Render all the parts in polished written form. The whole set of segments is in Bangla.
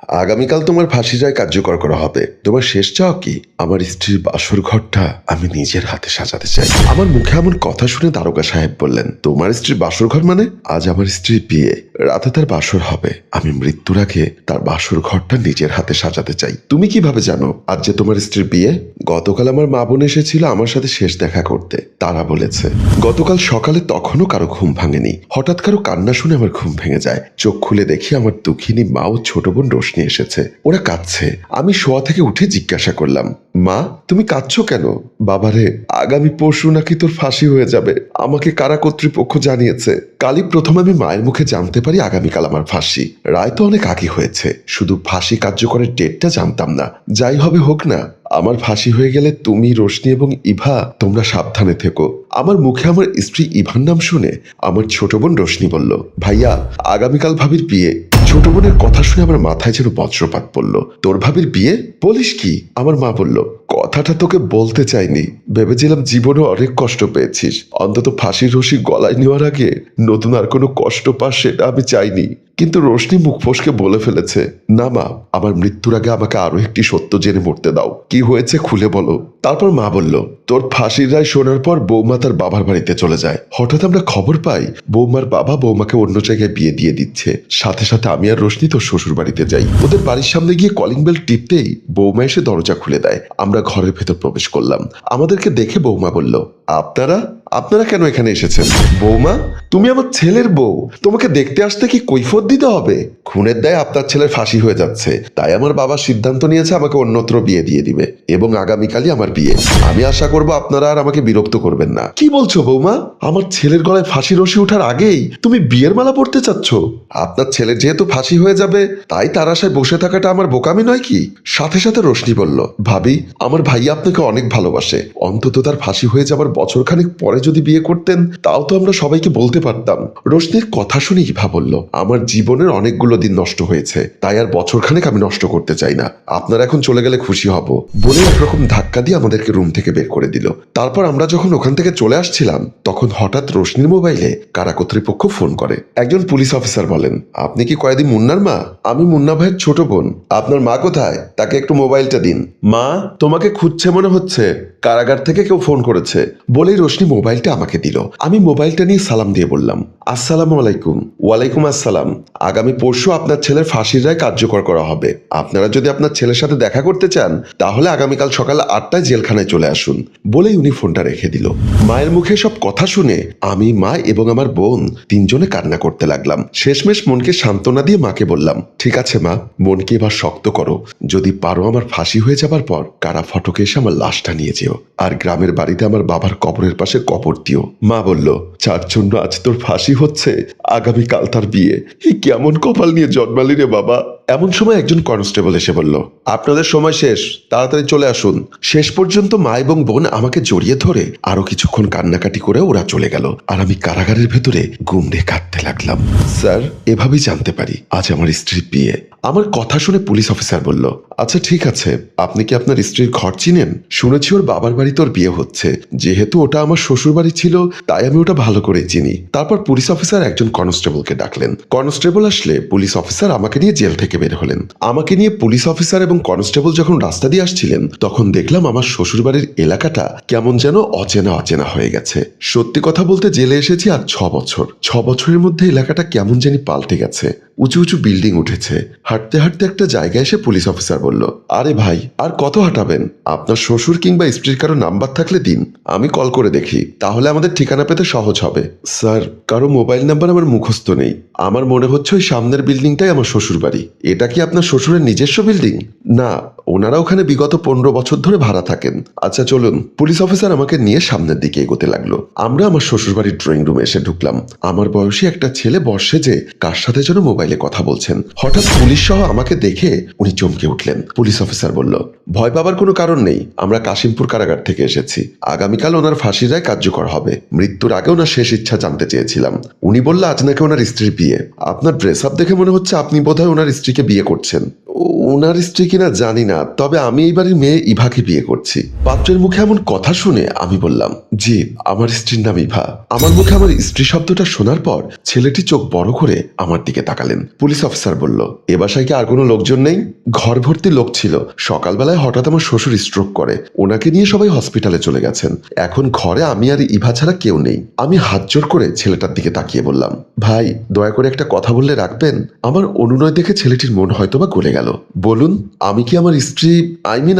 আগামীকাল তোমার ফাঁসির রায় কার্যকর করা হবে। তোমার শেষ চাও কি? আমার স্ত্রীর বাসর ঘরটা আমি নিজের হাতে সাজাতে চাই। আমার মুখে এমন কথা শুনে দারোগা সাহেব বললেন, তোমার স্ত্রীর বাসর ঘর মানে? আজ আমার স্ত্রীর বিয়ে, রাতে তার বাসর হবে। আমি মৃত্যুর আগে তার বাসর ঘরটা নিজের হাতে সাজাতে চাই। তুমি কিভাবে জানো আজ যে তোমার স্ত্রীর বিয়ে? গতকাল আমার মা বোন এসেছিল আমার সাথে শেষ দেখা করতে। তারা বলেছে গতকাল সকালে তখনও কারো ঘুম ভাঙেনি। হঠাৎ কারো কান্না শুনে আমার ঘুম ভেঙে যায়। চোখ খুলে দেখি আমার দুঃখিনী মা ও ছোট বোন রোশনি এসেছে। ওরা কাঁদছে। আমি শোয়া থেকে উঠে জিজ্ঞাসা করলাম, মা তুমি কাঁদছো কেন? বাবারে, আগামী পরশু নাকি তোর ফাঁসি হয়ে যাবে, আমাকে কারা কর্তৃপক্ষ জানিয়েছে। কালই প্রথম আমি মায়ের মুখে জানতে পারি আগামীকাল আমার ফাঁসি। রায় তো অনেক আগে হয়েছে, শুধু ফাঁসি কার্যকরের ডেটটা জানতাম না। যাই হবে হোক না, আমার ফাঁসি হয়ে গেলে তুমি, রোশনি এবং ইভা তোমরা সাবধানে থেকো। আমার মুখে আমার স্ত্রী ইভার নাম শুনে আমার ছোট বোন রোশনি বলল, ভাইয়া আগামীকাল ভাবির বিয়ে। ছোট বোনের কথা শুনে আমার মাথায় যেন বজ্রপাত পড়ল। তোর ভাবির বিয়ে? বলিস কি? আমার মা বলল, কথাটা তোকে বলতে চাইনি, ভেবেছিলাম জীবনে অনেক কষ্ট পেয়েছিস, অন্তত ফাঁসির রশি গলায় নেওয়ার আগে নতুন আর কোনো কষ্ট পাস সেটা আমি চাইনি। কিন্তু রোশনি মুখ ফসকে বলে ফেলেছে, না মা, আমার মৃত্যুর আগে আমাকে আরো একটি সত্য জেনে মরতে দাও। কি হয়েছে খুলে বলো। তারপর মা বলল, তোর ফাঁসির রায় শোনার পর বৌমা তার বাবার বাড়িতে চলে যায়। হঠাৎ আমরা খবর পাই বৌমার বাবা বৌমাকে অন্য জায়গায় বিয়ে দিয়ে দিচ্ছে। সাথে সাথে আমি আর রোশনি তোর শ্বশুর বাড়িতে যাই। ওদের বাড়ির সামনে গিয়ে কলিং বেল টিপতেই বৌমা এসে দরজা খুলে দেয়। আমরা ঘরের ভেতর প্রবেশ করলাম। আমাদেরকে দেখে বৌমা বলল, আপনারা আপনারা কেন এখানে এসেছেন? বৌমা, তুমি আমার ছেলের বউ, তোমাকে দেখতে আসতে কি কৈফিয়ত দিতে হবে? খুনের দায়ে আপনার ছেলের ফাঁসি হয়ে যাচ্ছে, তাই আমার বাবা সিদ্ধান্ত নিয়েছে আমাকে অন্যত্র বিয়ে দিয়ে দিবে এবং আগামীকালই আমার বিয়ে। আমি আশা করব আপনারা আর আমাকে বিরক্ত করবেন না। কি বলছো বৌমা? আমার ছেলের গলায় ফাঁসি রশি ওঠার আগেই তুমি বিয়ের মালা পড়তে চাচ্ছ? আপনার ছেলের যেহেতু ফাঁসি হয়ে যাবে, তাই তার আশায় বসে থাকাটা আমার বোকামি নয় কি? সাথে সাথে রোশনি বলল, ভাবি, আমার ভাইয়া আপনাকে অনেক ভালোবাসে, অন্তত তার ফাঁসি হয়ে যাবার বছরখানেক পরে যদি বিয়ে করতেন তাও তো আমরা সবাইকে বলতে পারতাম। রোশনির কথা শুনে ইভা বলল, আমার জীবনের অনেকগুলো দিন নষ্ট হয়েছে, তাই আর বছরখানেক আমি নষ্ট করতে চাই না। আপনারা এখন চলে গেলে খুশি হব। বলে একরকম ধাক্কা দিয়ে আমাদেরকে রুম থেকে বের করে দিল। তারপর আমরা যখন ওখান থেকে চলে আসছিলাম তখন হঠাৎ রোশনির মোবাইলে কারা কর্তৃপক্ষ ফোন করে। একজন পুলিশ অফিসার বলেন, আপনি কি কয়েদি মুন্নার মা? আমি মুন্না ভাইয়ের ছোট বোন। আপনার মা কোথায়? তাকে একটু মোবাইলটা দিন। মা, তোমাকে খুঁজছে মনে হচ্ছে, কারাগার থেকে কেউ ফোন করেছে। বলেই রোশনি মোবাইলটা আমাকে দিল। আমি মোবাইলটা নিয়ে সালাম দিয়ে বললাম, আসসালামু আলাইকুম। ওয়ালাইকুম আসসালাম। আগামী পরশু আপনার ছেলের ফাঁসির রায় কার্যকর করা হবে। আপনারা যদি আপনার ছেলের সাথে দেখা করতে চান তাহলে আগামীকাল সকাল 8টায় জেলখানায় চলে আসুন। বলেই উনি ফোনটা রেখে দিল। মায়ের মুখে সব কথা শুনে আমি, মা এবং আমার বোন তিনজনে কান্না করতে লাগলাম। শেষমেশ মনকে সান্ত্বনা দিয়ে মাকে বললাম, ঠিক আছে মা, মনকে এবার শক্ত করো। যদি পারো আমার ফাঁসি হয়ে যাবার পর কারা ফটকে এসে আমার লাশটা নিয়ে যেও, আর গ্রামের বাড়িতে আমার বাবার কবরের পাশে কবর দিও। মা বলল, যার জন্য আজ তোর ফাঁসি হচ্ছে আগামীকাল তার বিয়ে। এই কেমন কপাল নিয়ে জন্মালি রে বাবা। এমন সময় একজন কনস্টেবল এসে বলল, আপনাদের সময় শেষ, তাড়াতাড়ি চলে আসুন। শেষ পর্যন্ত মা এবং বোন আমাকে জড়িয়ে ধরে আরো কিছুক্ষণ কান্নাকাটি করে ওরা চলে গেল, আর আমি কারাগারের ভেতরে গুম দিয়ে কাঁদতে লাগলাম। স্যার, এভাবেই জানতে পারি আজ আমার স্ত্রীর বিয়ে। আমার কথা শুনে পুলিশ অফিসার বলল, আচ্ছা ঠিক আছে, আপনি কি আপনার স্ত্রীর ঘর চিনেন? শুনেছি ওর বাবার বাড়ি তোর বিয়ে হচ্ছে। যেহেতু ওটা আমার শ্বশুর বাড়ি ছিল তাই আমি ওটা ভালো করে চিনি। তারপর পুলিশ অফিসার একজন কনস্টেবলকে ডাকলেন। কনস্টেবল আসলে পুলিশ অফিসার আমাকে নিয়ে জেল থেকে বের হলেন। আমাকে নিয়ে পুলিশ অফিসার এবং কনস্টেবল যখন রাস্তা দিয়ে আসছিলেন তখন দেখলাম আমার শ্বশুর বাড়ির এলাকাটা কেমন যেন অচেনা অচেনা হয়ে গেছে। সত্যি কথা বলতে জেলে এসেছি আজ 6 বছর। 6 বছরের মধ্যে এলাকাটা কেমন জানি পাল্টে গেছে। উঁচু উঁচু বিল্ডিং উঠেছে। হাঁটতে হাঁটতে একটা জায়গায় এসে পুলিশ অফিসার বলল, আরে ভাই, আর কত হাঁটাবেন? আপনার শ্বশুর কিংবা স্ত্রীর কারো নাম্বার থাকলে দিন, আমি কল করে দেখি, তাহলে আমাদের ঠিকানা পেতে সহজ হবে। স্যার, কারো মোবাইল নাম্বার আমার মুখস্থ নেই। আমার মনে হচ্ছে ওই সামনের বিল্ডিংটাই আমার শ্বশুর বাড়ি। এটা কি আপনার শ্বশুরের নিজস্ব বিল্ডিং? না, ওনারা ওখানে বিগত 15 বছর ধরে ভাড়া থাকেন। আচ্ছা চলুন। পুলিশ অফিসার আমাকে নিয়ে সামনের দিকে এগোতে লাগলো। আমরা আমার শ্বশুর বাড়ির ড্রয়িং রুমে এসে ঢুকলাম। আমার বয়সী একটা ছেলে বর্ষে যে কার সাথে যেন মোবাইলে কথা বলছেন। হঠাৎ পুলিশ সহ আমাকে দেখে উনি চমকে উঠলেন। পুলিশ অফিসার বলল, ভয় পাবার কোনো কারণ নেই, আমরা কাশিমপুর কারাগার থেকে এসেছি। আগামীকাল ওনার ফাঁসির রায় কার্যকর হবে। মৃত্যুর আগে ওনার শেষ ইচ্ছা জানতে চেয়েছিলাম। উনি বলল আজ নাকি ওনার স্ত্রীর বিয়ে। আপনার ড্রেস আপ দেখে মনে হচ্ছে আপনি বোধহয় ওনার স্ত্রীকে বিয়ে করছেন। ওনার স্ত্রী কিনা জানি না, তবে আমি এই বাড়ির মেয়ে ইভাকে বিয়ে করছি। পাত্রের মুখে এমন কথা শুনে আমি বললাম, জি, আমার স্ত্রীর নাম ইভা। আমার মুখে আমার স্ত্রী শব্দটা শোনার পর ছেলেটি চোখ বড় করে আমার দিকে তাকালেন। পুলিশ অফিসার বলল, এ বাসায় কি আর কোনো লোকজন নেই? ঘর ভর্তি লোক ছিল। সকালবেলায় হঠাৎ আমার শ্বশুর স্ট্রোক করে, ওনাকে নিয়ে সবাই হসপিটালে চলে গেছেন। এখন ঘরে আমি আর ইভা ছাড়া কেউ নেই। আমি হাত জোর করে ছেলেটার দিকে তাকিয়ে বললাম, ভাই, দয়া করে একটা কথা বললে রাখবেন? আমার অনুনয় দেখে ছেলেটির মন হয়তোবা গলে গেল। বলুন, আমি কি আমার স্ত্রী,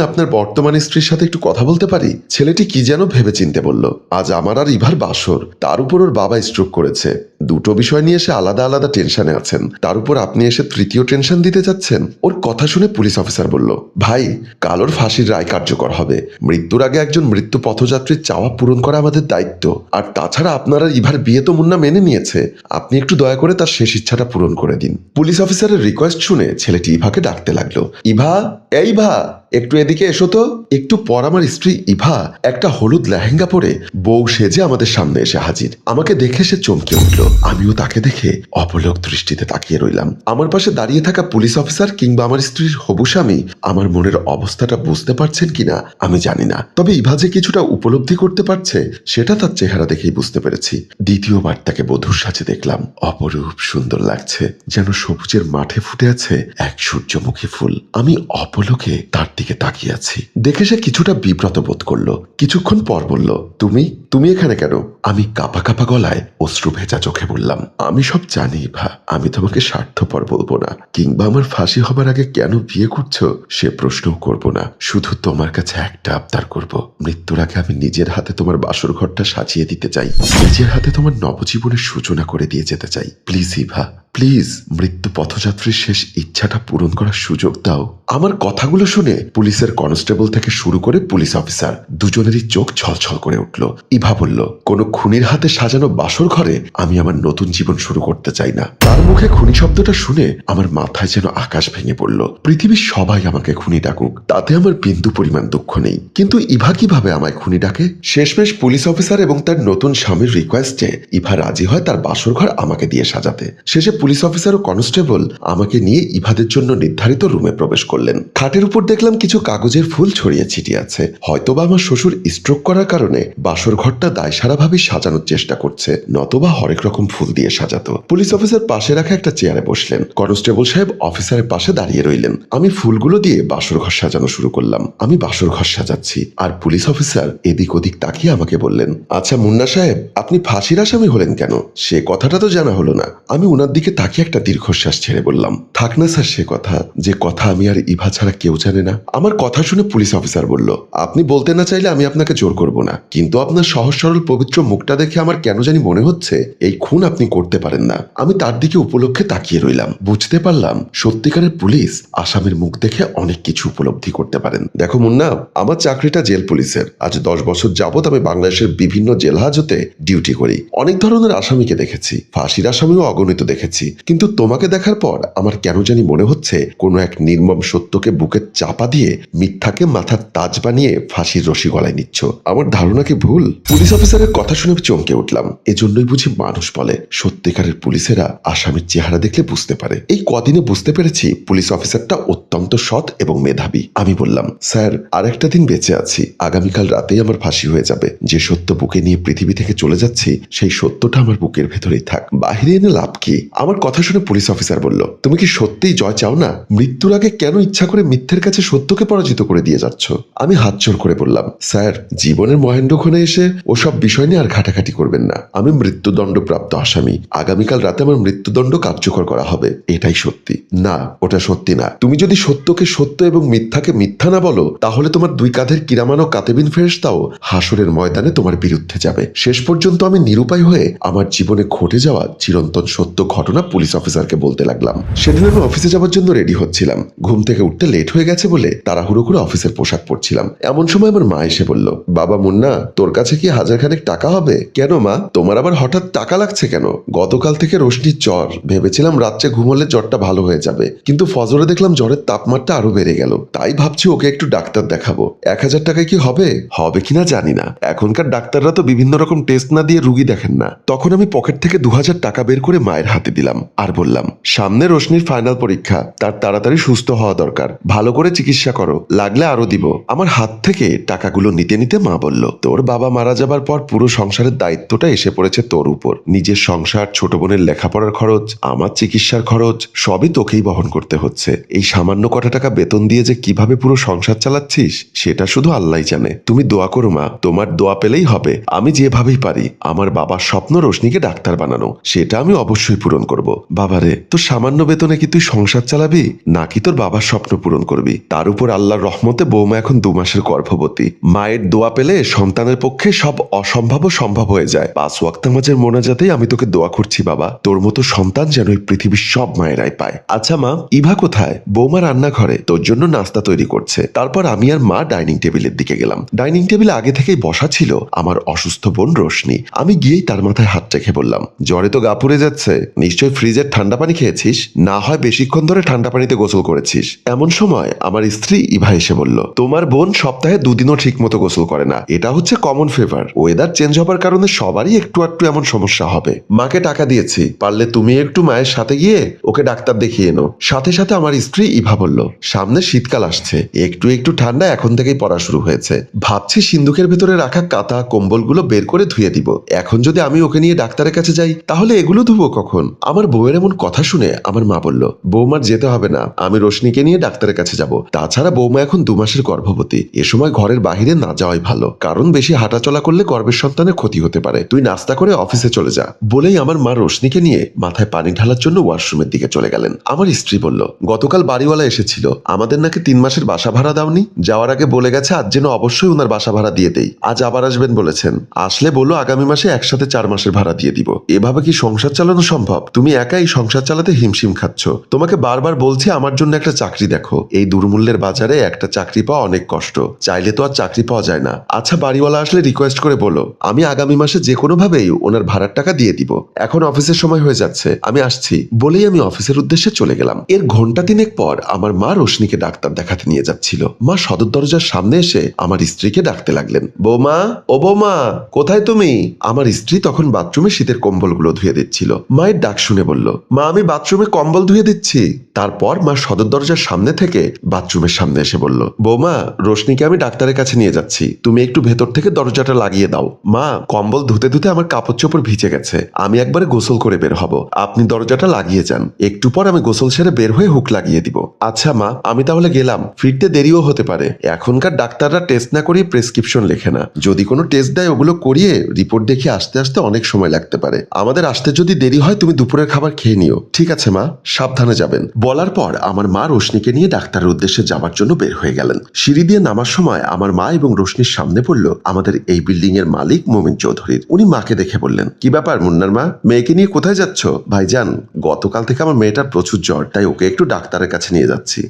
আপনার বর্তমান স্ত্রীর সাথে একটু কথা বলতে পারি? ছেলেটি কি যেন ভেবে চিনতে বলল, আজ আমার আর ইভার বাসর, তার উপর ওর বাবা স্ট্রোক করেছে। দুটো বিষয় নিয়ে এসে আলাদা আলাদা টেনশনে আছেন, তার উপর আপনি এসে তৃতীয় টেনশন দিতে যাচ্ছেন। ওর কথা শুনে পুলিশ অফিসার বলল, ভাই, কাল ওর ফাঁসির রায় কার্যকর হবে। মৃত্যুর আগে একজন মৃত্যু পথযাত্রীর চাওয়া পূরণ করা আমাদের দায়িত্ব। আর তাছাড়া আপনার আর ইভার বিয়ে তো মুন্না মেনে নিয়েছে, আপনি একটু দয়া করে তার শেষ ইচ্ছাটা পূরণ করে দিন। পুলিশ অফিসারের রিকোয়েস্ট শুনে ছেলেটি ইভাকে ডাকতে লাগলো, ইভা, এই ইভা, একটু এদিকে এসো তো। একটু পর আমার স্ত্রী ইভা একটা হলুদ লেহেঙ্গা পরে বউ সেজে আমাদের সামনে এসে হাজির। আমাকে দেখে সে চমকে উঠল। আমিও তাকে দেখে অপলক দৃষ্টিতে তাকিয়ে রইলাম। আমার পাশে দাঁড়িয়ে থাকা পুলিশ অফিসার কিংবা আমার স্ত্রীর হবু স্বামী আমার মনের অবস্থাটা বুঝতে পারছেন কিনা আমি জানি না, তবে ইভা যে কিছুটা উপলব্ধি করতে পারছে সেটা তার চেহারা দেখেই বুঝতে পেরেছি। দ্বিতীয়বার তাকে বধূর সাজে দেখলাম। অপরূপ সুন্দর লাগছে, যেন সবুজের মাঠে ফুটে আছে এক সূর্যমুখী ফুল। আমি অপলকে তার দিকে তাকিয়ে আছি। দেখে সে কিছুটা বিব্রত বোধ করলো। কিছুক্ষণ পর বলল, তুমি তুমি এখানে কেন? আমি কাঁপা কাঁপা গলায় অশ্রু ভেজা চোখে বললাম, আমি সব জানি ভা, আমি তোমাকে স্বার্থপর বলবো না, কিংবা আমার ফাঁসি হবার আগে কেন বিয়ে করছো সে প্রশ্নও করব না। শুধু তোমার কাছে একটা আবদার করব, মৃত্যুর আগে আমি নিজের হাতে তোমার বাসর ঘরটা সাজিয়ে দিতে চাই, নিজের হাতে তোমার নবজীবনের সূচনা করে দিয়ে যেতে চাই। প্লিজ ইভা, প্লিজ, মৃত্যু পথযাত্রীর শেষ ইচ্ছাটা পূরণ করার সুযোগ দাও। আমার কথাগুলো শুনে পুলিশের কনস্টেবল থেকে শুরু করে পুলিশ অফিসার দুজনেরই চোখ ছলছল করে উঠল। ইভা বলল, কোনো খুনির হাতে সাজানো বাসর ঘরে আমি আমার নতুন জীবন শুরু করতে চাই না। তার মুখে খুনি শব্দটা শুনে আমার মাথায় যেন আকাশ ভেঙে পড়ল। পৃথিবীর সবাই আমাকে খুনি ডাকুক, তাতে আমার বিন্দু পরিমাণ দুঃখ নেই, কিন্তু ইভা কিভাবে আমায় খুনি ডাকে? শেষমেশ পুলিশ অফিসার এবং তার নতুন স্বামীর রিকোয়েস্টে ইভা রাজি হয় তার বাসর ঘর আমাকে দিয়ে সাজাতে। শেষে পুলিশ অফিসার ও কনস্টেবল আমাকে নিয়ে ইভাদের জন্য নির্ধারিত রুমে প্রবেশ করলেন। খাটের উপর দেখলাম কিছু কাগজের ফুল ছড়িয়ে ছিটিয়ে আছে। হয়তোবা আমার শ্বশুর স্ট্রোক করার কারণে বাসর ঘরটা দায়সারাভাবে সাজানোর চেষ্টা করছে, নতবা হরেক রকম ফুল দিয়ে সাজাতো। পুলিশ অফিসার পাশে রাখা একটা চেয়ারে বসলেন। কনস্টেবল সাহেব অফিসারের পাশে দাঁড়িয়ে রইলেন। আমি ফুলগুলো দিয়ে বাসর ঘর সাজানো শুরু করলাম। আমি বাসর ঘর সাজাচ্ছি, আর পুলিশ অফিসার এদিক ওদিক তাকিয়ে আমাকে বললেন, আচ্ছা মুন্না সাহেব, আপনি ফাঁসির আসামি হলেন কেন? সে কথাটা তো জানা হলো না। আমি উনার দিকে তাকিয়ে একটা দীর্ঘশ্বাস ছেড়ে বললাম, থাক না স্যার সে কথা, যে কথা আমি আর ইভা ছাড়া কেউ জানে না। আমার কথা শুনে পুলিশ অফিসার বলল, আপনি বলতে না চাইলে আমি আপনাকে জোর করব না, কিন্তু আপনার সহজ সরল পবিত্র মুখটা দেখে আমার কেন জানি মনে হচ্ছে এই খুন আপনি করতে পারেন না। আমি তার দিকে উপলক্ষে তাকিয়ে রইলাম। বুঝতে পারলাম সত্যিকারের পুলিশ আসামির মুখ দেখে অনেক কিছু উপলব্ধি করতে পারেন। দেখো মুন্না, আমার চাকরিটা জেল পুলিশের। আজ 10 বছর যাবত আমি বাংলাদেশের বিভিন্ন জেল হাজতে ডিউটি করি। অনেক ধরনের আসামিকে দেখেছি, ফাঁসির আসামিও অগণিত দেখেছি, কিন্তু তোমাকে দেখার পর আমার কেন জানি মনে হচ্ছে কোনো এক নির্মম সত্যকে বুকে চাপা দিয়ে মিথ্যাকে মাথার তাজ বানিয়ে ফাঁসির রশি গলায় নিচ্ছ। আমার ধারণা কি ভুল? পুলিশ অফিসারের কথা শুনে চমকে উঠলাম। এজন্যই বুঝি মানুষ বলে সত্যিকারের পুলিশেরা আসামির চেহারা দেখলে বুঝতে পারে। এই কদিনে বুঝতে পেরেছি পুলিশ অফিসারটা অত্যন্ত সৎ এবং মেধাবী। আমি বললাম, স্যার, আর একটা দিন বেঁচে আছি, আগামীকাল রাতেই আমার ফাঁসি হয়ে যাবে। যে সত্য বুকে নিয়ে পৃথিবী থেকে চলে যাচ্ছি সেই সত্যটা আমার বুকের ভেতরেই থাক, বাহিরে এনে লাভ কি? আমার কথা শুনে পুলিশ অফিসার বলল, তুমি কি সত্যিই জয় চাও না? মৃত্যুর আগে কেন ইচ্ছা করে মিথ্যের কাছে সত্যকে পরাজিত করে দিয়ে যাচ্ছ? আমি হাত জোর করে বললাম, স্যার, জীবনের মহেন্দ্রক্ষণে এসে ওসব বিষয় নিয়ে আর ঘাটাঘাটি করবেন না। আমি মৃত্যুদণ্ডপ্রাপ্ত আসামি। আগামীকাল রাতে আমার মৃত্যুদণ্ড কার্যকর করা হবে, এটাই সত্যি। না, ওটা সত্যি না। তুমি যদি সত্যকে সত্য এবং মিথ্যাকে মিথ্যা না বলো, তাহলে তোমার দুই কাঁধের কিরামান ও কাতেবিন ফেরেশতাও হাসরের ময়দানে তোমার বিরুদ্ধে যাবে। শেষ পর্যন্ত আমি নিরুপায় হয়ে আমার জীবনে ঘটে যাওয়া চিরন্তন সত্য ঘটনা পুলিশ অফিসারকে বলতে লাগলাম। সেদিন আমি অফিসে যাওয়ার জন্য রেডি হচ্ছিলাম। ঘুম থেকে উঠতে লেট হয়ে গেছে বলে তাড়াহুড়ো করে অফিসের পোশাক পরছিলাম। এমন সময় আমার মা এসে বলল, বাবা মুন্না, তোর কাছে কি 1000 খানেক টাকা হবে? হবে? কেন মা, তোমার আবার হঠাৎ টাকা লাগছে কেন? গতকাল থেকে রোশনির জ্বর, ভেবেছিলাম রাত্রে ঘুমোলে জ্বরটা ভালো হয়ে যাবে, কিন্তু ফজরে দেখলাম জ্বরের তাপমাত্রা আরো বেড়ে গেল। তাই ভাবছি ওকে একটু ডাক্তার দেখাবো। 1,000 টাকায় কি হবে? হবে কিনা জানি না, এখনকার ডাক্তাররা তো বিভিন্ন রকম টেস্ট না দিয়ে রুগী দেখেন না। তখন আমি পকেট থেকে 2,000 টাকা বের করে মায়ের হাতে দিলাম আর বললাম, সামনে রোশনির ফাইনাল পরীক্ষা, তার তাড়াতাড়ি সুস্থ হওয়া দরকার, ভালো করে চিকিৎসা করো, লাগলে আরো দিব। আমার হাত থেকে টাকাগুলো নিতে নিতে মা বলল, তোর বাবা মারা যাবার পর পুরো সংসারের দায়িত্বটা এসে পড়েছে তোর উপর। নিজের সংসার, ছোট বোনের লেখাপড়ার খরচ, আমার চিকিৎসার খরচ সবই তোকেই বহন করতে হচ্ছে। এই সামান্য কটা টাকা বেতন দিয়ে যে কিভাবে পুরো সংসার চালাচ্ছিস সেটা শুধু আল্লাহই জানে। তুমি দোয়া করো মা, তোমার দোয়া পেলেই হবে। আমি যেভাবেই পারি আমার বাবার স্বপ্ন রোশনিকে ডাক্তার বানানো, সেটা আমি অবশ্যই পূরণ করব। বাবারে, তোর সামান্য বেতনে কি তুই সংসার চালাবি, নাকি তোর বাবার স্বপ্ন পূরণ করবি? তার উপর আল্লাহর রহমতে বৌমা এখন 2 মাসের গর্ভবতী। মায়ের দোয়া পেলে সন্তানের পক্ষে সব অসম্ভব সম্ভব হয়ে যায়। 5 ওয়াক্ত নামাজের মোনাজাতেই আমি তোকে দোয়া করছি বাবা, তোর মতো সন্তান যেন এই পৃথিবীর সব মায়েরাই পায়। আচ্ছা মা, ইভা কোথায়? বৌমা রান্নাঘরে তোর জন্য নাস্তা তৈরি করছে। তারপর আমি আর মা ডাইনিং টেবিলের দিকে গেলাম। ডাইনিং টেবিলে আগে থেকেই বসা ছিল আমার অসুস্থ বোন রোশনি। আমি গিয়েই তার মাথায় হাত রেখে বললাম, জ্বরে তো গা পুড়ে যাচ্ছে, নিশ্চয়ই ফ্রিজের ঠান্ডা পানি খেয়েছিস, না হয় বেশিক্ষণ ধরে ঠান্ডা পানিতে গোসল করেছিস। এমন সময় আমার স্ত্রী ইভা এসে বলল, তোমার বোন সপ্তাহে 2 দিনও ঠিক মতো গোসল করে না, এটা হচ্ছে কমন ফেভার। ওয়েদার চেঞ্জ হবার কারণে সবারই একটু একটু এমন সমস্যা হবে। মাকে টাকা দিয়েছি, পারলে তুমি একটু মায়ের সাথে গিয়ে ওকে ডাক্তার দেখিয়ে এনো। সাথে সাথে আমার স্ত্রী ইভা বলল, সামনে শীতকাল আসছে, একটু একটু ঠান্ডা এখন থেকেই পড়া শুরু হয়েছে। ভাবছি সিন্ধুকের ভেতরে রাখা কাঁথা কম্বলগুলো বের করে ধুয়ে দিব। এখন যদি আমি ওকে নিয়ে ডাক্তারের কাছে যাই তাহলে এগুলো ধুবো কখন? আমার বউয়ের এমন কথা শুনে আমার মা বলল, বৌমার যেতে হবে না, আমি রোশনিকে নিয়ে ডাক্তারের কাছে যাব। তাছাড়া বৌমা এখন 2 মাসের গর্ভবতী, এ সময় ঘরের বাহিরে না যাওয়াই ভালো, কারণ বেশি হাঁটাচলা করলে গর্ভের সন্তানের ক্ষতি হতে পারে। তুই নাস্তা করে অফিসে চলে যা। বলেই আমার মা রোশনিকে নিয়ে মাথায় পানি ঢালার জন্য ওয়াশরুমের দিকে চলে গেলেন। আমার স্ত্রী বলল, গতকাল বাড়িওয়ালা এসেছিল, আমাদের নাকি 3 মাসের বাসা ভাড়া দাওনি। যাওয়ার আগে বলে গেছে আজ যেন অবশ্যই ওনার বাসা ভাড়া দিয়ে দেই। আজ আবার আসবেন বলেছেন, আসলে বললো আগামী মাসে একসাথে 4 মাসের ভাড়া দিয়ে দিব। এভাবে কি সংসার চালানো সম্ভব? তুমি একাই সংসার চালাতে হিমশিম খাচ্ছ। তোমাকে বারবার বলছি আমার জন্য একটা চাকরি দেখো। এই দুর্মূল্যের বাজারে একটা চাকরি পাওয়া অনেক কষ্ট, চাইলে তো আর চাকরি পাওয়া যায় না। আচ্ছা বাড়িওয়ালা আসলে রিকোয়েস্ট করে বলো, আমি আগামী মাসে যে কোনো ভাবেই ওনার ভাড়ার টাকা দিয়ে দিব। এখন অফিসের সময় হয়ে যাচ্ছে, আমি আসছি। বলেই আমি অফিসের উদ্দেশ্যে চলে গেলাম। এর ঘন্টা 3 পর আমার মা রোশনিকে ডাক্তার দেখাতে নিয়ে যাচ্ছিল। মা সদর দরজার সামনে এসে আমার স্ত্রীকে ডাকতে লাগলেন, বৌমা, ও বৌমা, কোথায় তুমি? আমার স্ত্রী তখন বাথরুমে শীতের কম্বলগুলো ধুয়ে দিচ্ছিল। মায়ের ডাক শুনে বলল, মা আমি বাথরুমে কম্বল ধুয়ে দিচ্ছি। তারপর মা সদর দরজার সামনে থেকে বাথরুমের সামনে এসে বলল, বৌমা, রোশনিকে আমি ডাক্তারের কাছে নিয়ে যাচ্ছি, তুমি একটু ভেতর থেকে দরজাটা লাগিয়ে দাও। মা, কম্বল ধুতে ধুতে আমার কাপড় চোপড় ভিজে গেছে, আমি একবারে গোসল করে বের হব, আপনি দরজাটা লাগিয়ে যান, একটু পর আমি গোসল সেরে বের হয়ে হুক লাগিয়ে দিব। আচ্ছা মা, আমি তাহলে গেলাম, ফিরতে দেরিও হতে পারে। এখনকার ডাক্তাররা টেস্ট না করিয়ে প্রেসক্রিপশন লেখে না, যদি কোনো টেস্ট দেয় ওগুলো করিয়ে রিপোর্ট দেখে আসতে আসতে অনেক সময় লাগতে পারে। আমাদের আসতে যদি দেরি হয় তুমি দুপুরের খাবার খেয়ে নিও। ঠিক আছে মা, সাবধানে যাবেন। বলার পর আমার মা রোশনিকে নিয়ে ডাক্তারের উদ্দেশ্যে যাবার জন্য বের হয়ে গেলেন। সিঁড়ি দিয়ে নামার সময় আমার মা এবং রোশনির সামনে পড়ল আমাদের এই বিল্ডিং এর মালিক মোমিন চৌধুরীর। উনি মাকে দেখে বললেন, কি ব্যাপার মুন্নার মা, মেয়েকে নিয়ে কোথায় যাচ্ছ? ভাইজান, গতকাল থেকে আমার মেয়েটার প্রচুর জ্বর, তাই ওকে একটু ডাক্তারের কাছে নিয়ে যাচ্ছি।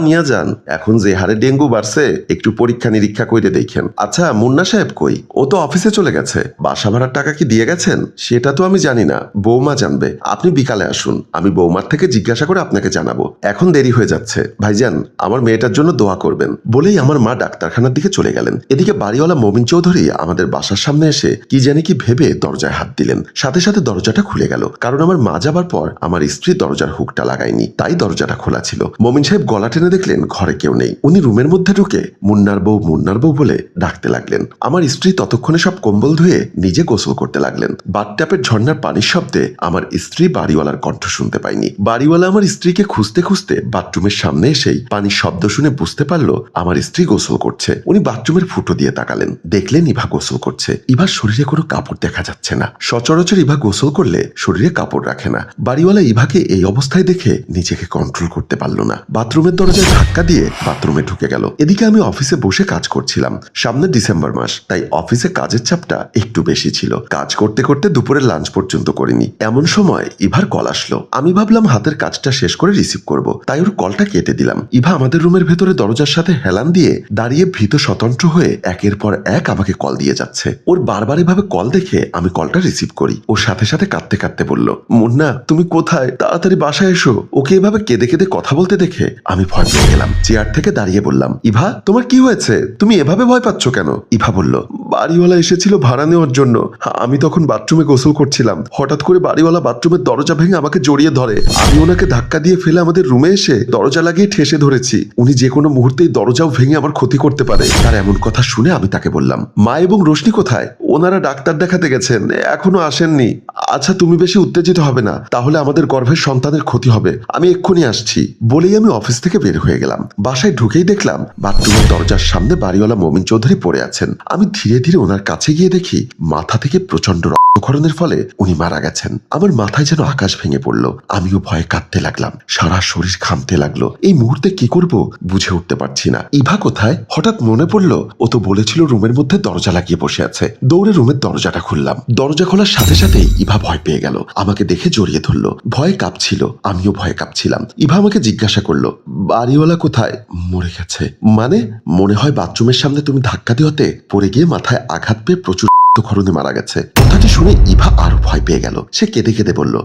নিয়ে যান, এখন যে হারে ডেঙ্গু বাড়ছে একটু পরীক্ষা নিরীক্ষা করে দেখেন। আচ্ছা মুন্না সাহেব কই? ও তো অফিসে চলে গেছে। বাসা ভাড়ার টাকা কি দিয়ে গেছেন? সেটা তো আমি জানি না, বৌমা জানবে। আপনি বিকালে আসুন, আমি বৌমার থেকে জিজ্ঞাসা করে আপনাকে জানাবো। এখন দেরি হয়ে যাচ্ছে, ভাইজান আমার মেয়েটার জন্য দোয়া করবেন। বলেই আমার মা ডাক্তারখানার দিকে চলে গেলেন। এদিকে বাড়িওয়ালা মোমিন চৌধুরী আমাদের বাসার সামনে এসে কি জানি কি ভেবে দরজায় হাত দিলেন। সাথে সাথে দরজাটা খুলে গেল, কারণ আমার মা যাবার পর আমার স্ত্রী দরজার হুকটা লাগায়নি, তাই দরজাটা খোলা ছিল। মোমিন সাহেব গলা টেনে দেখলেন ঘরে কেউ নেই। উনি রুমের মধ্যে ঢুকে মুন্নার বউ বলে ডাকতে লাগলেন। আমার স্ত্রী ততক্ষণে সব কম্বল ধুয়ে নিজে গোসল করতে লাগলেন। বাথট্যাপের ঝর্ণার পানির শব্দে আমার স্ত্রী বাড়িওয়ালার কণ্ঠ শুনতে পায়নি। বাড়িওয়ালা আমার স্ত্রীকে খুঁজতে খুঁজতে বাথরুমের সামনে এসেই পানির শব্দ শুনে বুঝতে পারলো আমার স্ত্রী গোসল করছে। উনি বাথরুমের ফুটো দিয়ে তাকালেন, দেখলেন ইভা গোসল করছে। ইভার শরীরে কোনো কাপড় দেখা যাচ্ছে না। সচরাচর ইভা গোসল করলে শরীরে কাপড় রাখে না। বাড়িওয়ালা ইভাকে এই অবস্থায় দেখে নিজেকে কন্ট্রোল করতে পারল না, বাথরুমের দরজায় ধাক্কা দিয়ে বাথরুমে ঢুকে গেল। এদিকে আমি অফিসে বসে কাজ করছিলাম। সামনে ডিসেম্বর মাস, তাই অফিসে কাজের চাপটা একটু বেশি ছিল। কাজ করতে করতে দুপুরের লাঞ্চ পর্যন্ত করিনি। এমন সময় ইভার কল আসলো। আমি ভাবলাম হাতের কাজটা শেষ করে রিসিভ করব, তাই ওর কলটা কেটে দিলাম। ইভা আমাদের রুমের ভেতরে দরজার সাথে হেলান দিয়ে দাঁড়িয়ে ভীত স্বতন্ত্র হয়ে একের পর এক আমাকে কল দিয়ে যাচ্ছে। ওর বারবার বারবার এভাবে কল দেখে আমি কলটা রিসিভ করি। ওর সাথে সাথে কাঁদতে কাঁদতে বলল, মুন্না তুমি কোথায়, তাড়াতাড়ি বাসায় এসো। ওকে এভাবে কেঁদে কেঁদে কথা বলতে দেখে আমি ভয় পেয়ে গেলাম। চেয়ার থেকে দাঁড়িয়ে বললাম, ইভা তোমার কি হয়েছে, তুমি এভাবে ভয় পাচ্ছ কেন? ইভা বলল, বাড়িওয়ালা এসেছিল ভাড়া নেওয়ার জন্য। আমি তখন বাথরুমে গোসল করছিলাম, হঠাৎ করে বাড়িওয়ালা বাথরুমের দরজা ভেঙে আমাকে জড়িয়ে ধরে। আমি ওনাকে ধাক্কা দিয়ে ফেলে আমাদের রুমে এসে দরজা লাগিয়ে ঠেসে ধরেছি। উনি যে কোনো মুহূর্তেই দরজাও ভেঙে আমার ক্ষতি করতে পারে। তার এমন কথা শুনে আমি তাকে বললাম, মা এবং রোশনি কোথায়? ওনারা ডাক্তার দেখাতে গেছেন, এখনো আসেননি। আচ্ছা তুমি বেশি উত্তেজিত হবে না, তাহলে আমাদের গর্ভের সন্তানের ক্ষতি হবে। আমি এক্ষুনি আসছি। বলেই আমি অফিস থেকে বের হয়ে গেলাম। বাসায় ঢুকেই দেখলাম বাথরুমের দরজার সামনে বাড়িওয়ালা মমিন চৌধুরী পড়ে আছেন। আমি ধীরে ধীরে ওনার কাছে গিয়ে দেখি মাথা থেকে প্রচন্ড রক্তক্ষরণের ফলে উনি মারা গেছেন। আমার মাথায় যেন আকাশ ভেঙে পড়লো। আমিও ভয়ে কাঁদতে লাগলাম, সারা শরীর ঘামতে লাগলো। এই মুহূর্তে কি করব বুঝে উঠতে পারছি না। ইভা কোথায়? হঠাৎ মনে পড়লো ও তো বলেছিল রুমের মধ্যে দরজা লাগিয়ে বসে আছে। দৌড়ে রুমের দরজাটা খুললাম। দরজা খোলার সাথে সাথেই ইভা ভয় পেয়ে গেল, আমাকে দেখে জড়িয়ে ধরলো। ভয়ে কাঁপছিল, আমিও ভয়ে কাঁপছিলাম। ইভা আমাকে জিজ্ঞাসা করলো, বাড়িওয়ালা কোথায়? মরে গেছে। মানে? মনে হয় বাথরুমের সামনে তুমি ধাক্কা দেওয়াতে পড়ে গিয়ে মাথায় আঘাত পেয়ে প্রচুর রক্তক্ষরণে মারা গেছে। কথাটি শুনে ইভা আরো ভয় পেয়ে গেল। সে কেঁদে কেঁদে বলল,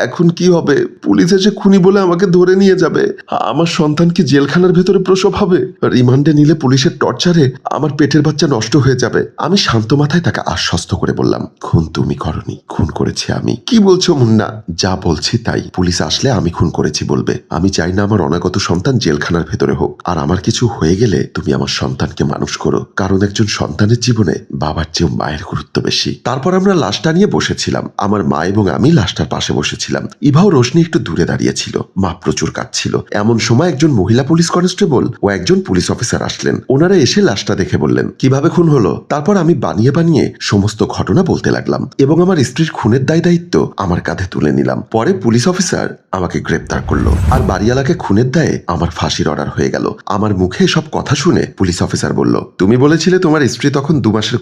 এখন কি হবে? পুলিশ এসে খুনি বলে আমাকে ধরে নিয়ে যাবে। আমার সন্তান কি জেলখানার ভেতরে প্রসব হবে? রিমান্ডে নিলে পুলিশের টর্চারে আমার পেটের বাচ্চা নষ্ট হয়ে যাবে। আমি শান্ত মাথায় তাকে আশ্বস্ত করে বললাম, খুন তুমি করনি, খুন করেছি আমি। কি বলছো মুন্না? যা বলছি তাই। পুলিশ আসলে আমি খুন করেছি বলবে। আমি চাই না আমার অনাগত সন্তান জেলখানার ভেতরে হোক। আর আমার কিছু হয়ে গেলে তুমি আমার সন্তানকে মানুষ করো, কারণ একজন সন্তানের জীবনে বাবার চেয়েও মায়ের গুরুত্ব বেশি। তারপর আমরা লাশটা নিয়ে বসেছিলাম। আমার মা এবং আমি লাশটার পাশে বসেছিলাম। ইভাও রোশনি একটু দূরে দাঁড়িয়েছিল। মা প্রচুর কাঁদছিল। এমন সময় একজন মহিলা পুলিশ কনস্টেবল ও একজন পুলিশ অফিসার আসলেন। ওনারা এসে লাশটা দেখে বললেন, কিভাবে খুন হলো? তারপর আমি বানিয়ে বানিয়ে সমস্ত ঘটনা বলতে লাগলাম এবং আমার স্ত্রীর খুনের দায়িত্ব আমার কাঁধে তুলে নিলাম। পরে পুলিশ অফিসার আমাকে গ্রেপ্তার করলো আর বাড়িওয়ালাকে খুনের দায়ে আমার ফাঁসির অর্ডার হয়ে গেল। আমার মুখে সব কথা শুনে পুলিশ অফিসার বলল, তুমি বলেছিলে তোমার স্ত্রী তখন 2 মাসের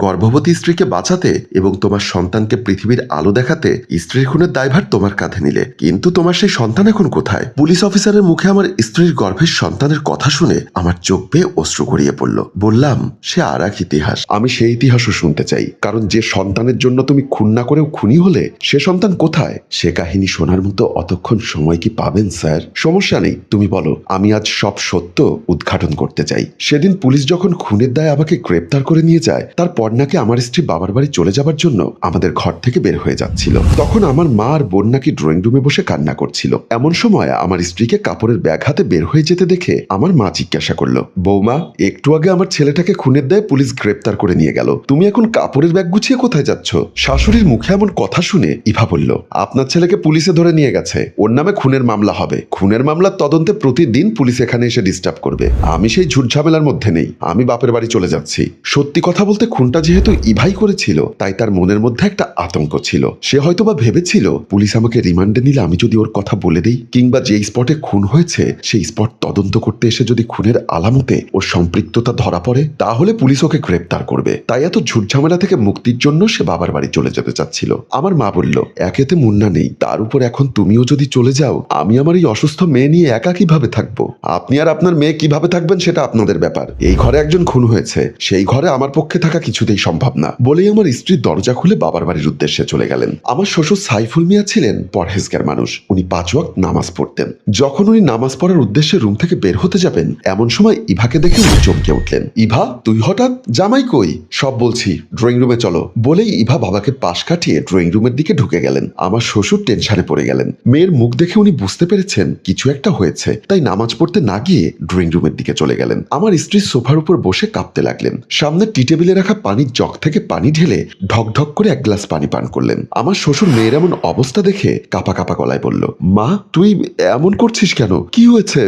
গর্ভবতী স্ত্রীকে বাঁচাতে এবং তোমার সন্তানকে পৃথিবীর আলো দেখাতে স্ত্রীর খুনের দায়ভার তোমার কাঁধে নিলে, কিন্তু তোমার সেই সন্তান এখন কোথায়? পুলিশ অফিসারের মুখে আমার স্ত্রীর গর্ভের সন্তানের কথা শুনে আমার চোখ বেয়ে অশ্রু গড়িয়ে পড়ল। বললাম, সে আর এক ইতিহাস। আমি সেই ইতিহাসও শুনতে চাই, কারণ যে সন্তানের জন্য তুমি খুন না করেও খুনি হলে সে সন্তান কোথায়? সে কাহিনী শোনার মতো অতক্ষণ সময় কি পাবেন স্যার? সমস্যা নেই, তুমি বলো, আমি আজ সব সত্য উদ্ঘাটন করতে চাই। সেদিন পুলিশ যখন খুনের দায়ে আমাকে গ্রেপ্তার করে নিয়ে যায়, তারপর নাকি আমার স্ত্রী বাবার বাড়ি চলে যাবার জন্য আমাদের ঘর থেকে বের হয়ে যাচ্ছিল। তখন আমার মা আর বোন নাকি ড্রয়িং রুমে বসে কান্না করছিল। এমন সময় আমার স্ত্রীকে কাপড়ের ব্যাগ হাতে বের হয়ে যেতে দেখে আমার মা জিজ্ঞাসা করলো, বৌমা, একটু আগে আমার ছেলেটাকে খুনের দায়ে পুলিশ গ্রেপ্তার করে নিয়ে গেল, তুমি এখন কাপড়ের ব্যাগ গুছিয়ে কোথায় যাচ্ছ? শাশুড়ির মুখে এমন কথা শুনে ইভা বলল, আপনার ছেলেকে পুলিশে ধরে নিয়ে গেছে, ওর নামে খুনের মামলা হবে। খুনের মামলার তদন্তে প্রতিদিন পুলিশ এখানে এসে ডিস্টার্ব করবে। আমি সেই ঝুট ঝামেলার মধ্যে নেই, আমি বাপের বাড়ি চলে যাচ্ছি। সত্যি কথা বলতে খুনটা যেহেতু ইভাই করেছিল, তাই তার মনের মধ্যে একটা আতঙ্ক ছিল। সে হয়তোবা ভেবেছিল পুলিশ আমাকে রিমান্ডে নিলে আমি যদি ওর কথা বলে দেই, কিংবা যেই স্পটে খুন হয়েছে সেই স্পট তদন্ত করতে এসে যদি খুনের আলামতে ওর সম্পৃক্ততা ধরা পড়ে, তাহলে পুলিশ ওকে গ্রেপ্তার করবে। তাই এত ঝুট ঝামেলা থেকে মুক্তির জন্য সে বাবার বাড়ি চলে যেতে চাচ্ছিল। আমার মা বলল, একেতে মুন্না নেই, তার উপর এখন তুমিও যদি চলে যাও, আমি আমার এই অসুস্থ মেয়ে নিয়ে একা কিভাবে থাকবো? আপনি আর আপনার মেয়ে কিভাবে থাকবেন সেটা আপনাদের ব্যাপার। এই ঘরে একজন খুন হয়েছে, সেই ঘরে আমার পক্ষে থাকা কিছুতেই সম্ভব না। বলেই আমার স্ত্রী দরজা খুলে বাবার বাড়ির উদ্দেশ্যে চলে গেলেন। আমার শ্বশুর সাইফুল মিয়া ছিলেন পরহেজগার মানুষ। উনি 5 ওয়াক্ত নামাজ পড়তেন। যখন উনি নামাজ পড়ার উদ্দেশ্যে রুম থেকে বের হতে যাবেন, এমন সময় ইভাকে দেখে উনি চমকে উঠলেন। ইভা, তুই হঠাৎ? জামাই কই? সব বলছি, ড্রয়িং রুমে চলো। বলেই ইভা বাবাকে পাশ কাটিয়ে ড্রয়িং রুমের দিকে ঢুকে গেলেন। আমার শ্বশুর টেনশনে পড়ে গেলেন। মেয়ের মুখ দেখে উনি বুঝতে পেরেছেন কিছু একটা হয়েছে, তাই নামাজ পড়তে না গিয়ে ড্রয়িং রুমের দিকে চলে গেলেন। আমার স্ত্রী সোফার উপর বসে কাঁপতে লাগলেন। সামনে টি টেবিলে রাখা পানির জগ থেকে পানি ঢেলে ঢক ঢক করে 1 গ্লাস পানি পান করলেন। আমার শ্বশুর মেয়ের এমন অবস্থা দেখে কাঁপা কাঁপা গলায় বলল, মা, তুই এমন করছিস কেন? কি হয়েছে?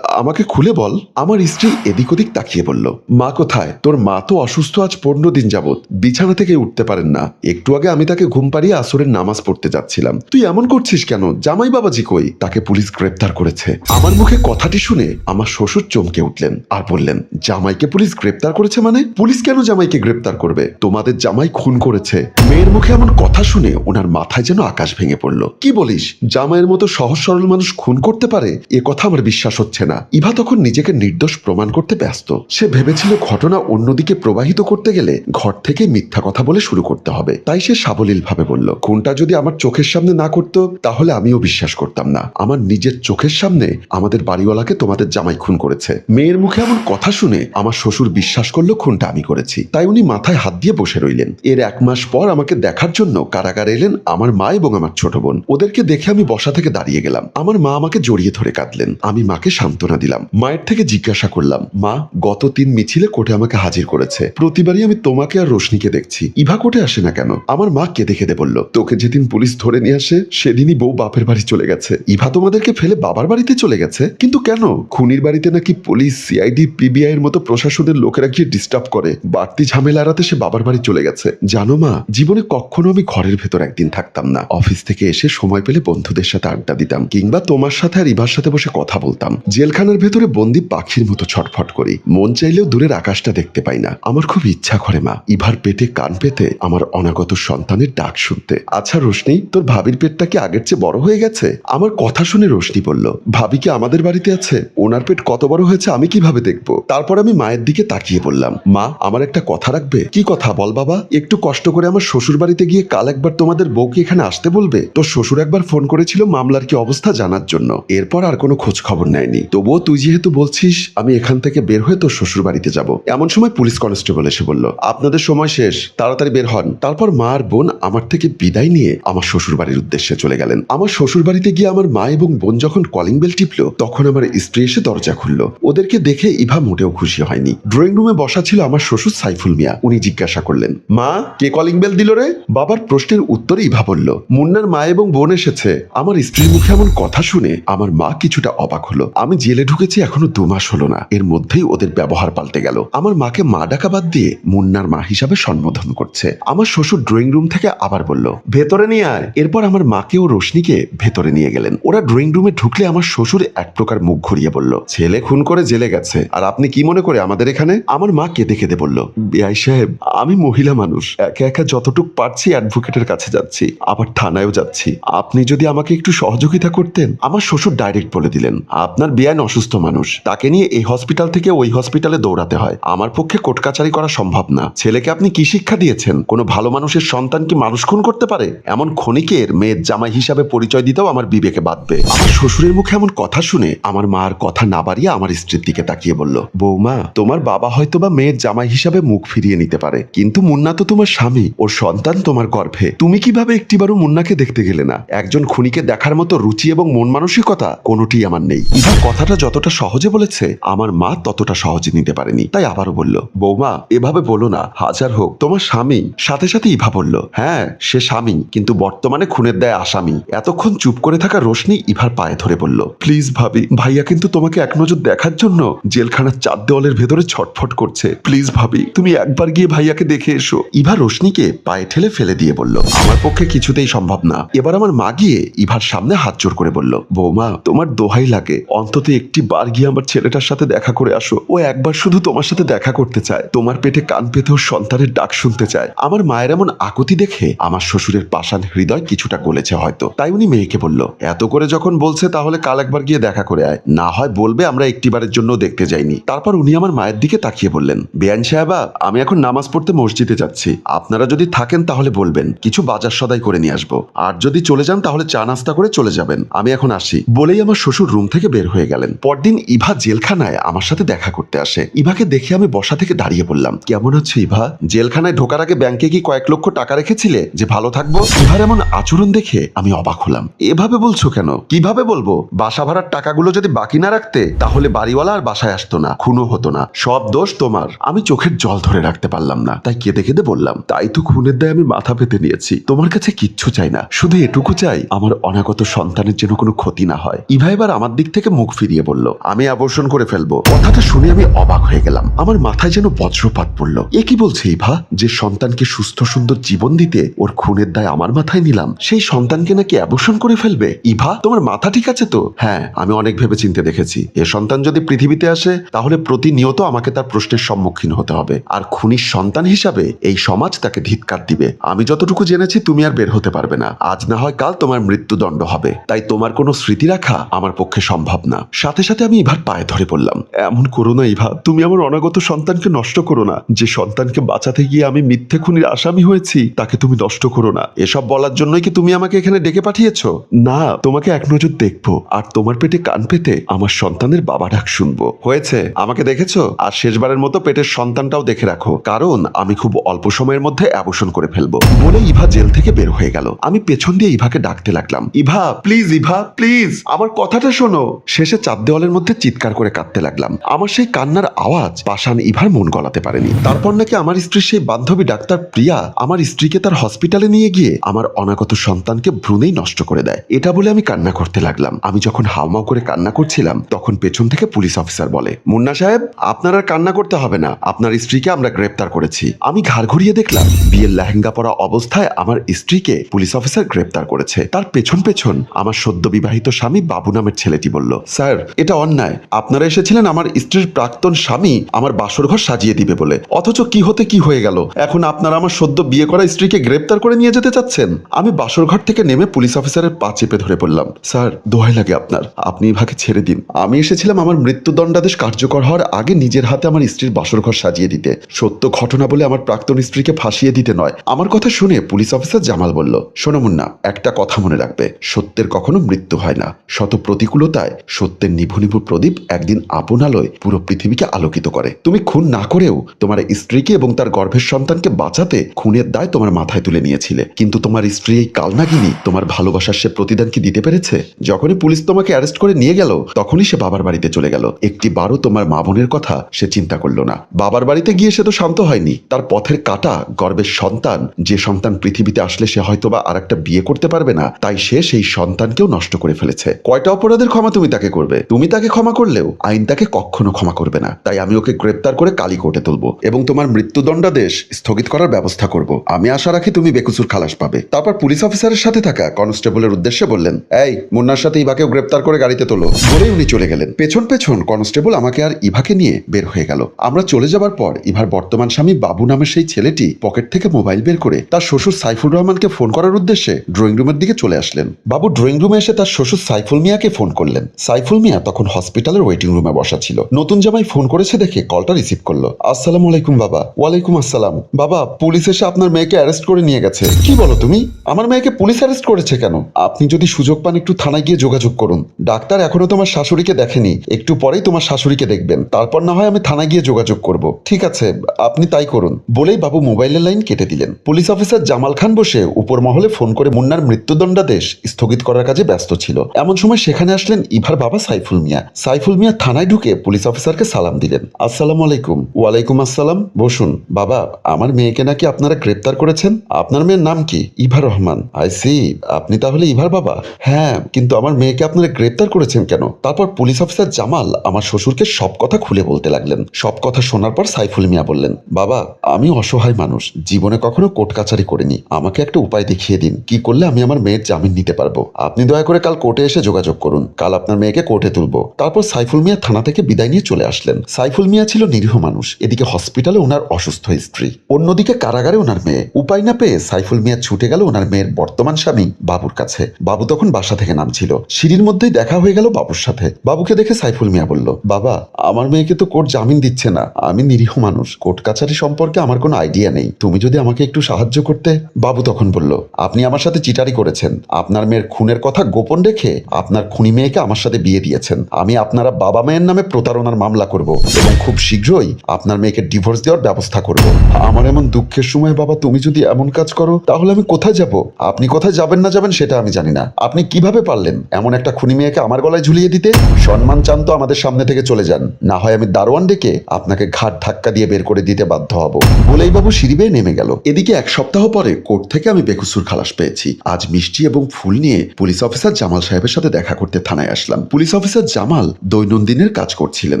আমাকে খুলে বল। আমার স্ত্রী এদিক ওদিক তাকিয়ে বলল, মা কোথায়? তোর মা তো অসুস্থ আজ 15 দিন যাবত, বিছানা থেকে উঠতে পারেন না। একটু আগে আমি তাকে ঘুম পাড়িয়ে আসরের নামাজ পড়তে যাচ্ছিলাম। তুই এমন করছিস কেন? জামাই বাবাজি কই? তাকে পুলিশ গ্রেপ্তার করেছে। আমার মুখে কথাটি শুনে আমার শ্বশুর চমকে উঠলেন আর বললেন, জামাইকে পুলিশ গ্রেপ্তার করেছে মানে? পুলিশ কেন জামাইকে গ্রেপ্তার করবে? তোমাদের জামাই খুন করেছে। মেয়ের মুখে এমন কথা শুনে ওনার মাথায় যেন আকাশ ভেঙে পড়ল। কি বলিস, জামাইয়ের মতো সহজ সরল মানুষ খুন করতে পারে? এ কথা আমার বিশ্বাস হচ্ছে না। ইভা তখন নিজেকে নির্দোষ প্রমাণ করতে ব্যস্ত। সে ভেবেছিল ঘটনা অন্যদিকে প্রবাহিত করতে গেলে ঘর থেকে মিথ্যা কথা বলে শুরু করতে হবে। তাই সে সাবলীল ভাবে বলল, খুনটা যদি আমার চোখের সামনে না করতো তাহলে আমিও বিশ্বাস করতাম না। আমার নিজের চোখের সামনে আমাদের বাড়িওয়ালাকে তোমাদের জামাই খুন করেছে। মেয়ের মুখে এমন কথা শুনে আমার শ্বশুর বিশ্বাস করলো খুনটা আমি করেছি। তাই উনি মাথায় হাত দিয়ে বসে রইলেন। এর 1 মাস পর আমাকে দেখার জন্য কারাগারে এলেন আমার মা এবং আমার ছোট বোন। ওদেরকে দেখে আমি বসা থেকে দাঁড়িয়ে গেলাম। আমার মা আমাকে জড়িয়ে ধরে কাঁদলেন। আমি মাকে সান্ত্বনা দিলাম। মায়ের থেকে জিজ্ঞাসা করলাম, মা, গত 3 মিছিলে কোর্টে আমাকে হাজির করেছে। প্রতিবারই আমি তোমাকে আর রোশনিকে দেখছি, ইভা কোর্টে আসে না কেন? আমার মা কেঁদে কেঁদে বলল, তোকে যেদিন পুলিশ ধরে নিয়ে আসে সেদিনই বউ বাপের বাড়ি চলে গেছে। ইভা তোমাদেরকে ফেলে বাবার বাড়িতে চলে গেছে। কিন্তু কেন? খুনির বাড়িতে নাকি পুলিশ, সিআইডি, পিবিআই এর মতো প্রশাসনের লোকেরা গিয়ে ডিস্টার্ব করে। বাড়তি ঝামেলা এড়াতে সে বাবার বাড়ি চলে গেছে। জানো মা, জীবনে কখনো আমি ঘরের ভেতর একদিন থাকতাম না। অফিস থেকে এসে সময় পেলে বন্ধুদের সাথে আড্ডা দিতাম, কিংবা তোমার সাথে আর ইভার সাথে বসে কথা বলতাম। জেলখানার ভেতরে বন্দি পাখির মতো ছটফট করি। মন চাইলেও দূরের আকাশটা দেখতে পাই না। আমার খুব ইচ্ছা করে মা, ইভার পেটে কান পেতে আমার অনাগত সন্তানের ডাক শুনতে। আচ্ছা রোশনি, তোর ভাবির পেটটা কি আগের চেয়ে বড় হয়ে গেছে? আমার কথা শুনে রোশনি বলল, ভাবি কি আমাদের বাড়িতে আছে? ওনার পেট কত বড় হয়েছে আমি কিভাবে দেখবো? তারপর আমি মায়ের দিকে তাকিয়ে বললাম, মা, আমার একটা কথা রাখবে? কি কথা বল বাবা। একটু কষ্ট করে আমার শ্বশুর বাড়িতে গিয়ে কাল একবার তোমাদের বউকে এখানে আসতে বলবে। তোর শ্বশুর একবার ফোন করেছিল মামলার কি অবস্থা জানার জন্য। এরপর আর কোনো খোঁজ খবর নেয়নি। তবুও তুই যেহেতু বলছিস, আমি এখান থেকে বের হয়ে তোর শ্বশুর বাড়িতে যাব। এমন সময় পুলিশ কনস্টেবল এসে বলল, আপনাদের সময় শেষ, তাড়াতাড়ি বের হন। তারপর মা আর বোন আমার থেকে বিদায় নিয়ে আমার শ্বশুর বাড়ির উদ্দেশ্যে চলে গেলেন। আমার শ্বশুর বাড়িতে গিয়ে আমার মা এবং বোন যখন কলিং বেল টিপলো, তখন আমার স্ত্রী এসে দরজা খুললো। ওদেরকে দেখে ইভা মোটেও খুশি হয়নি। ড্রয়িং রুমে বসা ছিল আমার শ্বশুর সাইফুল মিয়া। উনি জিজ্ঞাসা করলেন, মা, কে কলিং বেল দিল রে? বাবার প্রশ্নের উত্তরে ইভা বলল, মুন্নার মা এবং বোন এসেছে। আমার স্ত্রীর মুখে এমন কথা শুনে আমার মা কিছুটা অবাক হলো। আমি জেলে ঢুকেছি এখনো 2 মাস হলো না, এর মধ্যেই ওদের ব্যবহার পাল্টে গেল। আমার মাকে মা ডাকা বাদ দিয়ে মুন্নার মা হিসাবে সম্বোধন করছে। আমার শ্বশুর ড্রয়িং রুম থেকে আবার বলল, ভেতরে নিয়ে আয়। এরপর আমার মাকে ও রোশনিকে ভেতরে নিয়ে গেলেন। ওরা ড্রয়িং রুমে ঢুকলে আমার শ্বশুর এক প্রকার মুখ ঘুরিয়ে বলল, ছেলে খুন করে জেলে গেছে, আর আপনি কি মনে করে আমাদের এখানে? আমার মা কেঁদে কেঁদে বলল, বিআই সাহেব, আমি মহিলা মানুষ, একা একা যতটুক পারছি অ্যাডভোকেটের কাছে যাচ্ছি, আবার থানায়ও যাচ্ছি। আপনি যদি আমাকে একটু সহযোগিতা করতেন। আমার শ্বশুর ডাইরেক্ট বলে দিলেন, আপনার বেআইন অসুস্থ মানুষ, তাকে নিয়ে এই হসপিটাল থেকে ওই হসপিটালে দৌড়াতে হয়। আমার পক্ষে কোর্ট কাচারি করা সম্ভব না। ছেলেকে আপনি কি শিক্ষা দিয়েছেন? কোনো ভালো মানুষের সন্তান কি মানুষ খুন করতে পারে? এমন ক্ষণিকের মেয়ের জামাই হিসাবে পরিচয় দিতেও আমার বিবেকে বাঁধবে। আমার শ্বশুরের মুখে এমন কথা শুনে আমার মার কথা না বাড়িয়ে আমার স্ত্রীর দিকে তাকিয়ে বলল, বৌমা, তোমার বাবা হয়তো বা মেয়ের জামাই হিসাবে মুখ ফিরিয়ে নিতে পারে, কিন্তু মুন্না তো তোমার স্বামী, ওর সন্তান তোমার গর্ভে। তুমি কিভাবে একটিবারও মুন্নাকে দেখতে গেলে না? একজন খুনিকে দেখার মতো রুচি এবং মন মানসিকতা কোনোটি আমার নেই। ইভা কথাটা যতটা সহজে বলেছে আমার মা ততটা সহজে নিতে পারেনি। তাই আবারও বলল, বৌমা, এভাবে বলো না, হাজার হোক তোমার স্বামী। সাথে সাথে ইভা বলল, হ্যাঁ, সে স্বামী, কিন্তু বর্তমানে খুনের দায়ে আসামি। এতক্ষণ চুপ করে থাকা রোশনি ইভার পায়ে ধরে বলল, প্লিজ ভাবি, ভাইয়া কিন্তু তোমাকে এক নজর দেখার জন্য জেলখানার 4 দেওয়ালের ভেতরে ছটফট করছে। প্লিজ ভাবি, তুমি একবার গিয়ে ভাইয়াকে দেখে এসো। ইভা রোশনিকে পায়ে ঠেলে ফেলে দিয়ে বলল, আমার পক্ষে কিছুতেই সম্ভব না। এবার আমার মা গিয়ে ইভার সামনে হাত জোর করে বলল, বৌমা, তোমার দোহাই লাগে, অন্তত একটি বার গিয়ে আমার ছেলেটার সাথে দেখা করে আসো। ও একবার শুধু তোমার সাথে দেখা করতে চায়, তোমার পেটে কান পেতে ওর সন্তানের ডাক শুনতে চায়। আমার মায়ের এমন আকুতি দেখে আমার শ্বশুরের পাষাণ হৃদয় কিছুটা গলেছে হয়তো। তাই উনি মেয়েকে বলল, এত করে যখন বলছে তাহলে কাল একবার গিয়ে দেখা করে আয়, না হয় বলবে আমরা একটিবারের জন্য দেখতে যাইনি। তারপর উনি আমার মায়ের দিকে তাকিয়ে বললেন, বেআইন সাহেবা, আমি এখন নামাজ পড়তে মসজিদে যাচ্ছি, আপনারা যদি থাকেন তাহলে বলবেন, কিছু বাজার সদাই করে নিয়ে আসবো। আর যদি চলে যান তাহলে চা নাস্তা করে চলে যাবেন, আমি এখন আসি। বলেই আমার শ্বশুর রুম থেকে বের হয়ে গেলেন। পরদিন ইভা জেলখানায় আমার সাথে দেখা করতে আসে। ইভাকে দেখে আমি বসা থেকে দাঁড়িয়ে বললাম, কেমন আছো ইভা? জেলখানায় ঢোকার আগে ব্যাংকে কি কয়েক লক্ষ টাকা রেখেছিলে যে ভালো থাকবো? ইভার এমন আচরণ দেখে আমি অবাক হলাম। এভাবে বলছো কেন? কিভাবে বলবো? বাসা ভাড়ার টাকাগুলো যদি বাকি না রাখতে তাহলে বাড়িওয়ালা আর বাসায় আসতো না, খুনও হতো না, সব দোষ তোমার। আমি চোখের জল ধরে রাখতে পারলাম না, তাই কেঁদে কেঁদে বললাম, তাই তো খুনের দায়ে আমি মাথা পেতে নিয়েছি। তোমার কাছে কিচ্ছু চাই না, শুধু এটুকু চাই আমার অনাগত সন্তানের যেন কোনো ক্ষতি না হয়। ইভা এবার আমার দিক থেকে মুখ ফিরিয়ে বলল, আমি অ্যাবর্শন করে ফেলবো। কথাটা শুনে আমি অবাক হয়ে গেলাম। আমার মাথায় যেন বজ্রপাত পড়লো। এ কি বলছে ইভা? যে সন্তানকে সুস্থ সুন্দর জীবন দিতে ওর খুনের দায় আমার মাথায় নিলাম, সেই সন্তানকে নাকি অ্যাবর্শন করে ফেলবে? ইভা, তোমার মাথা ঠিক আছে তো? হ্যাঁ, আমি অনেক ভেবে চিন্তে দেখেছি, এ সন্তান যদি পৃথিবীতে আসে তাহলে প্রতিনিয়ত আমাকে তার প্রশ্নের সম্মুখীন হতে হবে, আর খুনির সন্তান সন্তান হিসাবে এই সমাজ তাকে ধিক্কার দিবে। আমি যতটুকু জেনেছি তুমি আর বের হতে পারবে না। আজ না হয় কাল তোমার মৃত্যুদণ্ড হবে, তাই তোমার কোনো স্মৃতি রাখা আমার পক্ষে সম্ভব না। সাথে সাথে আমি ইভার পায়ে ধরে পড়লাম। এমন করো না ইভা, তুমি আমার অনাগত সন্তানকে নষ্ট করো না। যে সন্তানকে বাঁচাতে গিয়ে আমি মিথ্যে খুনির আসামি হয়েছি তাকে তুমি নষ্ট করো না। এসব বলার জন্যই কি তুমি আমাকে এখানে ডেকে পাঠিয়েছো? না, তোমাকে এক নজর দেখবো আর তোমার পেটে কান পেতে আমার সন্তানের বাবা ডাক শুনবো। হয়েছে, আমাকে দেখেছো, আর শেষবারের মতো পেটের সন্তানটাও দেখে রাখো, কারণ আমি খুব অল্প সময়ের মধ্যে অ্যাবর্শন করে ফেলবো। বলে ইভা জেল থেকে বের হয়ে গেল। আমি পেছন দিয়ে ইভাকে ডাকতে লাগলাম, ইভা প্লিজ, ইভা প্লিজ, আমার কথাটা শোনো। শেষে চার দেওয়ালের মধ্যে চিৎকার করে কাঁদতে লাগলাম। আমার সেই কান্নার আওয়াজ পাষাণ ইভার মন গলাতে পারেনি। তারপর নাকি আমার স্ত্রীর সেই বান্ধবী ডাক্তার প্রিয়া আমার স্ত্রীকে তার হসপিটালে নিয়ে গিয়ে আমার অনাগত সন্তানকে ভ্রূণেই নষ্ট করে দেয়। এটা বলে আমি কান্না করতে লাগলাম। আমি যখন হাউমাউ করে কান্না করছিলাম তখন পেছন থেকে পুলিশ অফিসার বলে, মুন্না সাহেব, আপনার আর কান্না করতে হবে না, আপনার স্ত্রীকে আমরা গ্রেপ্তার করেছি। আমি ঘাড় ঘুরিয়ে দেখলাম বিয়ের লেহেঙ্গা পরা অবস্থায় আমার স্ত্রীকে পুলিশ অফিসার গ্রেপ্তার করেছে। তার পেছন পেছন আমার সদ্য বিবাহিত স্বামী বাবু নামের ছেলেটি বলল, স্যার এটা অন্যায়, আপনারা এসেছিলেন আমার স্ত্রীর প্রাক্তন স্বামী আমার বাসরঘর সাজিয়ে দিবে বলে, অথচ কি হতে কি হয়ে গেল, এখন আপনারা আমার সদ্য বিয়ে করা স্ত্রীকে গ্রেপ্তার করে নিয়ে যেতে চাচ্ছেন। আমি বাসরঘর থেকে নেমে পুলিশ অফিসারের পা চেপে ধরে পড়লাম, স্যার দোহাই লাগে আপনার, আপনি ইভাকে ছেড়ে দিন। আমি এসেছিলাম আমার মৃত্যুদণ্ডাদেশ কার্যকর হওয়ার আগে নিজের হাতে আমার স্ত্রীর বাসরঘর সাজিয়ে দিতে, সত্য ঘটনা বলে আমার প্রাক্তন স্ত্রীকে ফাঁসিয়ে দিতে নয়। আমার কথা শুনে পুলিশ অফিসার জামাল বলল, শোনো মুন্না, একটা কথা মনে রাখবে, সত্যের কখনো মৃত্যু হয় না। শত প্রতিকূলতায় সত্যের নিভু নিভু প্রদীপ একদিন আপন আলোয় পুরো পৃথিবীকে আলোকিত করে। তুমি খুন না করেও তোমার স্ত্রীকে এবং তার গর্ভের সন্তানকে বাঁচাতে খুনের দায় তোমার মাথায় তুলে নিয়েছিলে, কিন্তু তোমার স্ত্রী এই কালনাগিনী তোমার ভালোবাসার সে প্রতিদান কি দিতে পেরেছে? যখনই পুলিশ তোমাকে অ্যারেস্ট করে নিয়ে গেল তখনই সে বাবার বাড়িতে চলে গেল। একটি বারও তোমার মা বোনের কথা সে চিন্তা করলো না। বাবার বাড়িতে গিয়ে সে তো শান্ত হয়নি, তার পথের কাটা গর্ভের সন্তান, যে সন্তান পৃথিবীতে আসলে সে হয়তোবা আর একটা বিয়ে করতে পারবে না, তাই সে সেই সন্তানকেও নষ্ট করে ফেলেছে। কয়টা অপরাধের ক্ষমা তুমি তাকে করবে? তুমি তাকে ক্ষমা করলেও আইন তাকে কখনো ক্ষমা করবে না। তাই আমি ওকে গ্রেপ্তার করে কালি কোর্টে তুলবো এবং তোমার মৃত্যুদণ্ডাদেশ স্থগিত করার ব্যবস্থা করব। আমি আশা রাখি তুমি বেকসুর খালাস পাবে। তারপর পুলিশ অফিসারের সাথে থাকা কনস্টেবলের উদ্দেশ্যে বললেন, এই মুন্নার সাথে ইভাকেও গ্রেপ্তার করে গাড়িতে তোলো। বলেই উনি চলে গেলেন। পেছন পেছন কনস্টেবল আমাকে আর ইভাকে নিয়ে বের হয়ে গেল। আমরা চলে যাবার পর ইভার বর্তমান স্বামী বাবু নামের সেই ছেলেটি পকেট থেকে মোবাইল বের করে তার শ্বশুর সাইফুল রহমানকে ফোন করার উদ্দেশ্যে ড্রয়িং রুমের দিকে চলে আসলেন। বাবু ড্রয়িং রুমে এসে তার শ্বশুর সাইফুল মিয়াকে ফোন করলেন। সাইফুল মিয়া তখন হসপিটালের ওয়েটিং রুমে বসা ছিল। নতুন জামাই ফোন করেছে দেখে কলটা রিসিভ করলো। আসসালামু আলাইকুম বাবা। ওয়ালাইকুম আসসালাম। বাবা, পুলিশ এসে আপনার মেয়েকে অ্যারেস্ট করে নিয়ে গেছে। কি বলো তুমি? আমার মেয়েকে পুলিশ অ্যারেস্ট করেছে কেন? আপনি যদি সুযোগ পান একটু থানায় গিয়ে যোগাযোগ করুন। ডাক্তার এখনো তোমার শাশুড়িকে দেখেনি, একটু পরেই তোমার শাশুড়িকে দেখবেন, তারপর না হয় আমি থানায় গিয়ে যোগাযোগ করব। ঠিক আছে, আপনি তাই করুন। বলেই বাবু মোবাইলের লাইন কেটে দিলেন। পুলিশ অফিসার জামাল খান বসে উপর মহলে ফোন করে মুন্নার মৃত্যুদণ্ডাদেশ স্থগিত করার কাজে ব্যস্ত ছিল। এমন সময় সেখানে আসলেন ইভার বাবা সাইফুল মিয়া। সাইফুল মিয়া থানায় ঢুকে পুলিশ অফিসারকে সালাম দিলেন। আসসালামু আলাইকুম। ওয়ালাইকুম আসসালাম, বসুন। বাবা, আমার মেয়েকে নাকি আপনারা গ্রেপ্তার করেছেন? আপনার মেয়ের নাম কি? ইভা রহমান। আই সি, আপনি তাহলে ইভার বাবা? হ্যাঁ, কিন্তু আমার মেয়েকে আপনারা গ্রেপ্তার করেছেন কেন? তারপর পুলিশ অফিসার জামাল আমার শ্বশুরকে সব কথা খুলে বলতে লাগলেন। সব কথা শোনার পর সাইফুল মিয়া বললেন, বাবা, আমি অসহায় মানুষ, জীবনে কখনো কোর্ট কাচারি করিনি, আমাকে একটা উপায় দেখিয়ে দিন, কি করলে আমি আমার মেয়ের জামিন নিতে পারবো। আপনি দয়া করে কাল কোর্টে এসে যোগাযোগ করুন, কাল আপনার মেয়েকে কোর্টে তুলবো। তারপর সাইফুল মিয়া থানা থেকে বিদায় নিয়ে চলে আসলেন। সাইফুল মিয়া ছিল নিরীহ মানুষ। এদিকে হসপিটালে ওনার অসুস্থ স্ত্রী, অন্যদিকে কারাগারে ওনার মেয়ে। উপায় না পেয়ে সাইফুল মিয়া ছুটে গেল ওনার মেয়ের বর্তমান স্বামী বাবুর কাছে। বাবু তখন বাসা থেকে নামছিল। সিঁড়ির মধ্যেই দেখা হয়ে গেল বাবুর সাথে। বাবুকে দেখে সাইফুল মিয়া বলল, বাবা, আমার মেয়েকে তো কোর্ট জামিন দিচ্ছে না, আমি নিরীহ মানুষ, কোর্ট কাছারি সম্পর্কে আমার কোনো আইডিয়া নেই, তুমি যদি আমাকে একটু সাহায্য করতে। বাবু তখন বলল, আপনি আমার সাথে চিটারি করেছেন, আপনার মেয়ের খুনের কথা গোপন রেখে আপনার খুনি মেয়েকে আমার সাথে বিয়ে দিয়েছেন। আমি আপনারা বাবা মেয়ের নামে প্রতারণার মামলা করব এবং খুব শীঘ্রই আপনার মেয়েকে ডিভোর্স দেওয়ার ব্যবস্থা করব। আমার এমন দুঃখের সময় বাবা তুমি যদি এমন কাজ করো তাহলে আমি কোথায় যাব? আপনি কোথায় যাবেন না যাবেন সেটা আমি জানি না, আপনি কিভাবে পারলেন এমন একটা খুনি মেয়েকে আমার গলায় ঝুলিয়ে দিতে? সম্মান চান তো আমাদের সামনে থেকে চলে যান, না হয় আমি দারোয়ান ডেকে আপনাকে ঘাট ধাক্কা দিয়ে বের করে দিতে বাধ্য হব। বলেই বাবু সিঁড়ি বেয়ে নেমে গেল। এদিকে এক সপ্তাহ পরে কোর্ট থেকে আমি বেকসুর খালাস পেয়েছি। আজ মিষ্টি এবং ফুল নিয়ে পুলিশ অফিসার জামাল সাহেবের সাথে দেখা করতে থানায় আসলাম। পুলিশ অফিসার জামাল দৈনন্দিনের কাজ করছিলেন।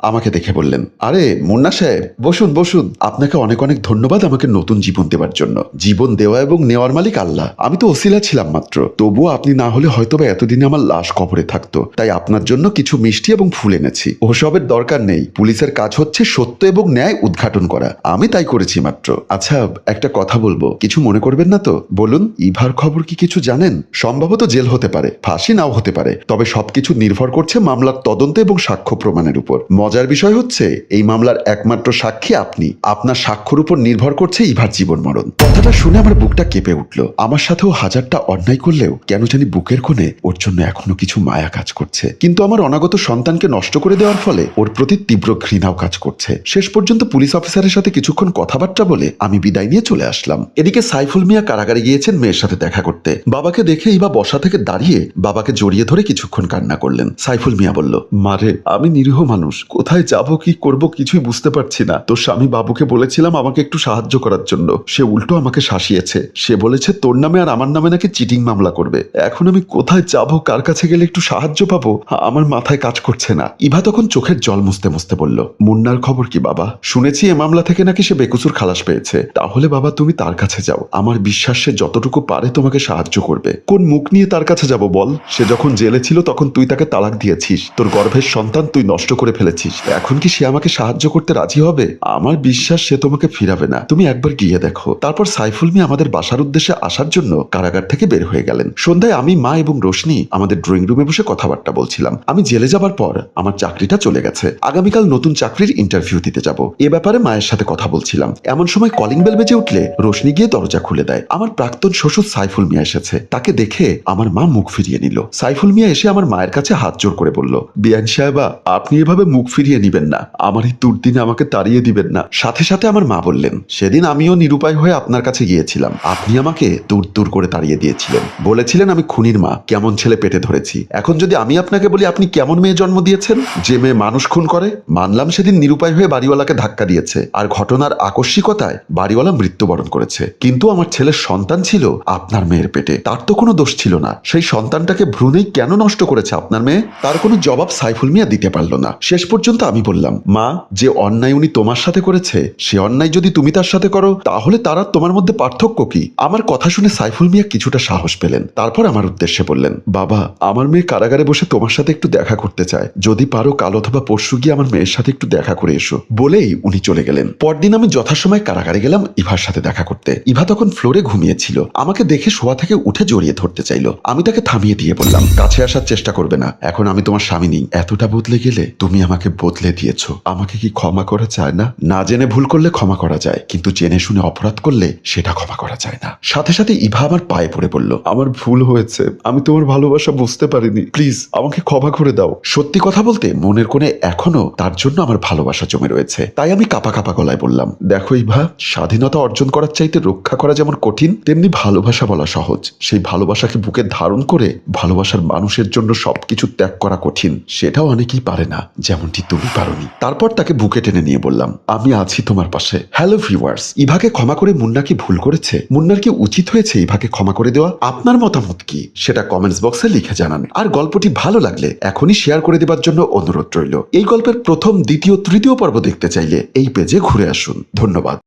আমাকে দেখে বললেন, আরে মুন্না সাহেব, বসুন বসুন, আপনাকে অনেক অনেক ধন্যবাদ আমাকে নতুন জীবন দেওয়ার জন্য। জীবন দেওয়া এবং নেওয়ার মালিক আল্লাহ, আমি তো ওসিলা ছিলাম মাত্র। তবুও আপনি না হলে হয়তোবা এতদিনে আমার লাশ কবরে থাকতো, তাই আপনার জন্য কিছু মিষ্টি এবং ফুল এনেছি। ওসবের দরকার নেই, পুলিশের কাজ হচ্ছে সত্য এবং ন্যায় উদ্ঘাটন করা। আমি তাই করেছি মাত্র। আচ্ছা, একটা কথা বলবো, কিছু মনে করবেন না তো? বলুন, ইভার খবর কি কিছু জানেন? সম্ভবত জেল হতে পারে, ফাঁসি নাও হতে পারে, তবে সবকিছু নির্ভর করছে মামলার তদন্ত এবং সাক্ষ্য প্রমাণের উপর। মজার বিষয় হচ্ছে এই মামলার একমাত্র সাক্ষী আপনি। আপনার সাক্ষ্যর উপর নির্ভর করছে ইভার জীবন মরণ। কথাটা শুনে আমার বুকটা কেঁপে উঠলো। আমার সাথেও হাজারটা অন্যায় করলেও কেন জানি বুকের কোণে ওর জন্য এখনো কিছু মায়া কাজ করছে। কিন্তু আমার অনাগত সন্তানকে নষ্ট করে দেওয়ার ফলে ওর প্রতি তীব্র ঘৃণাও কাজ করছে। শেষ পর্যন্ত পুলিশ অফিসারের সাথে কিছুক্ষণ কথাবার্তা বলে আমি বিদায় নিয়ে চলে আসলাম। এদিকে সাইফুল মিয়া কারাগারে গিয়েছেন মেয়ের সাথে দেখা করতে। বাবাকে দেখে ইভা বসা থেকে দাঁড়িয়ে বাবাকে জড়িয়ে ধরে কিছুক্ষণ কান্না করলেন। সাইফুল মিয়া বলল, মারে, আমি নিরীহ মানুষ, কোথায় যাব কি করব কিছুই বুঝতে পারছি না। তোর স্বামী বাবুকে বলেছিলাম আমাকে একটু সাহায্য করার জন্য, সে উল্টো আমাকে শাসিয়েছে। সে বলেছে তোর নামে আর আমার নামে নাকি চিটিং মামলা করবে। এখন আমি কোথায় যাব, কার কাছে গেলে একটু সাহায্য পাবো, আমার মাথায় কাজ করছে না। ইভা তখন চোখের জল মুছতে মুছতে বলল, মুন্নার খবর কি বাবা? শুনেছি এ মামলা থেকে নাকি সে বেকসুর খালাস পেয়েছে। তাহলে বাবা তুমি তার কাছে যাও, আমার বিশ্বাস সে যতটুকু পারে তোমাকে সাহায্য করবে। কোন মুখ নিয়ে তার কাছে যাব বল? সে যখন জেলে ছিল তখন তুই তাকে তালাক দিয়েছিস, তোর গর্ভের সন্তান তুই নষ্ট করে ফেলেছিস। এখন কি সে আমাকে সাহায্য করতে রাজি হবে? আমার বিশ্বাস সে তোমাকে ফিরাবে না, তুমি একবার গিয়ে দেখো। তারপর সাইফুল মিয়া আমাদের বাসার উদ্দেশ্যে আসার জন্য কারাগার থেকে বের হয়ে গেলেন। সন্ধ্যায় আমি, মা এবং রোশনি আমাদের ড্রয়িং রুমে বসে কথাবার্তা বলছিলাম। আমি জেলে যাবার পর আমার চাকরিটা চলে গেছে, আগামীকাল নতুন চাকরির ইন্টারভিউ দিতে যাব। এ ব্যাপারে মায়ের সাথে কথা বলছিলাম, এমন সময় কলিং বেল বেজে উঠলে রোশনি গিয়ে দরজা খুলে দেয়। আমার প্রাক্তন শ্বশুর সাইফুল মিয়া এসেছে। তাকে দেখে আমার মা মুখ ফিরিয়ে নিল। সাইফুল মিয়া এসে আমার মায়ের কাছে হাত জোর করে বলল, বিয়ান সাহেবা, আপনি এভাবে মুখ ফিরিয়ে নিবেন না, আমার এই দুর্দিনে আমাকে তাড়িয়ে দিবেন না। সাথে সাথে আমার মা বললেন, সেদিন আমিও নিরুপায় হয়ে আপনার কাছে গিয়েছিলাম, আপনি আমাকে দূর দূর করে তাড়িয়ে দিয়েছিলেন, বলেছিলেন আমি খুনির মা, কেমন ছেলে পেটে ধরেছি। এখন যদি আমি আপনাকে বলি আপনি কেমন মেয়ে জন্ম দিয়েছেন, যে মেয়ে মানুষ খুন করে? মানলাম সেদিন নিরুপায় হয়ে বাড়িওয়ালাকে ধাক্কা দিয়েছে, আর ঘটনার আকস্মিকতায় বাড়িওয়ালা মৃত্যুবরণ করেছে, কিন্তু আমার ছেলের সন্তান ছিল আপনার মেয়ের পেটে, তার তো কোনো দোষ ছিল না। সেই সন্তানটাকে ভ্রূণেই কেন নষ্ট করেছে আপনার মেয়ে? তার কোনো জবাব সাইফুল মিয়া দিতে পারল না। শেষ পর্যন্ত আমি বললাম, মা, যে অন্যায় উনি তোমার সাথে করেছে, সে অন্যায় যদি তুমি তার সাথে করো, তাহলে তার আর তোমার মধ্যে পার্থক্য কি? আমার কথা শুনে সাইফুল মিয়া কিছুটা সাহস পেলেন। তারপর আমার উদ্দেশ্যে বললেন, বাবা, আমার মেয়ে কারাগারে বসে তোমার সাথে একটু দেখা করতে চায়, যদি পারো কাল অথবা পরশু গিয়ে আমার মেয়ের সাথে একটু দেখা করে এসো। বলেই উনি চলে গেলেন। পরদিন আমি যথাসময়ে কারাগারে গেলাম ইভার সাথে দেখা করতে। ইভা তখন ফ্লোরে ঘুমিয়েছিল। আমাকে দেখে শোয়া থেকে উঠে জড়িয়ে ধরতে চাইলো। আমি তাকে থামিয়ে দিয়ে বললাম, কাছে আসার চেষ্টা করবে না, এখন আমি তোমার স্বামী নেই। এতটা বদলে গেলে, তুমি আমাকে বদলে দিয়েছো, আমাকে কি ক্ষমা করা যায় না? না জেনে ভুল করলে ক্ষমা করা যায়, কিন্তু জেনে শুনে অপরাধ করলে সেটা ক্ষমা করা যায় না। সাথে সাথে ইভা আমার পায়ে পড়ে বলল, আমার ভুল হয়েছে, আমি তোমার ভালোবাসা বুঝতে পারিনি, প্লিজ আমাকে ক্ষমা করে দাও। সত্যি কথা বলতে মনের কোণে এখনো তার জন্য আমার ভালোবাসা জমে রয়েছে। তাই আমি কাপা কাপা গলায় বললাম, দেখো ইভা, স্বাধীনতা অর্জন করার চাইতে রক্ষা করা যেমন কঠিন, তেমনি ভালোবাসা বলা সহজ। সেই ভালোবাসাকে বুকে ধারণ করে ভালোবাসার মানুষের জন্য সবকিছু ত্যাগ করা কঠিন, সেটাও অনেকেই পারে না, যেমনটি তুমি পারোনি। তারপর তাকে বুকে টেনে নিয়ে বললাম, আমি আছি তোমার পাশে। হ্যালো ভিউয়ার্স, ইভাকে ক্ষমা করে মুন্না কি ভুল করেছে? মুন্নার কি উচিত হয়েছে ইভাকে ক্ষমা করে দেওয়া? আপনার মতামত কি সেটা কমেন্টস বক্সে লিখে জানান। আর গল্পটি ভালো লাগলে এখনই শেয়ার করে দেবার জন্য অনুরোধ রইল। এই গল্পের প্রথম, দ্বিতীয়, তৃতীয় পর্ব দেখতে চাইলে এই পেজে ঘুরে আসুন। ধন্যবাদ।